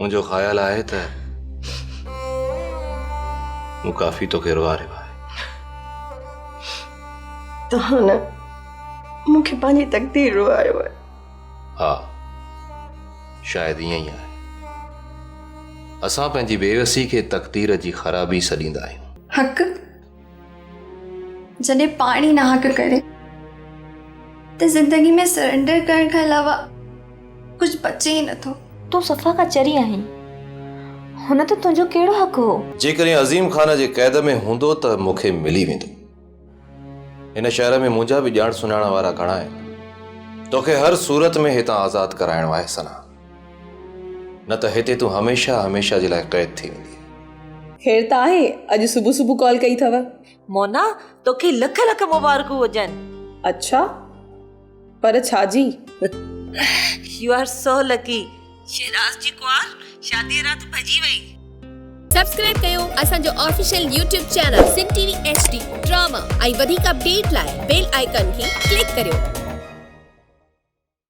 मुझो ख्याल आए त मु काफी तो केरो आरे भाई तो न मुखे पांजी तकदीर रुआयो है। हाँ शायद ईअं ई आहे। असां पंहिंजी बेवसी के तकदीर जी ख़राबी सॾींदा आहियूं। हक जॾहिं पाणी ना हक करे तो जिंदगी में सरेंडर करण के अलावा कुछ बचे ही नथो। तू सफ़ा का चरी आहीं, हुन तो तुंहिंजो कहिड़ो हक़ हो? जेकॾहिं अज़ीम ख़ान जे क़ैद में हूंदो त मूंखे मिली वेंदो। हिन शहर में मुंहिंजा बि ॼाण सुञाण वारा घणा आहिनि। तोखे हर सूरत में हितां आज़ाद कराइणो आहे सना, न त हिते तूं हमेशा हमेशा जे लाइ क़ैद थी वेंदी। खैर त आहे, अॼु सुबुह सुबुह कॉल कई अथव। मोना तोखे लख लख मुबारकूं हुजनि। अच्छा पर छाजी? You are so lucky. Shahnaz ji कुआर शादी रात भजी वई। सब्सक्राइब कयो असांजो official YouTube channel Singh TV HD drama ऐं वधीक अपडेट लाइ बेल आइकन खे क्लिक करियो।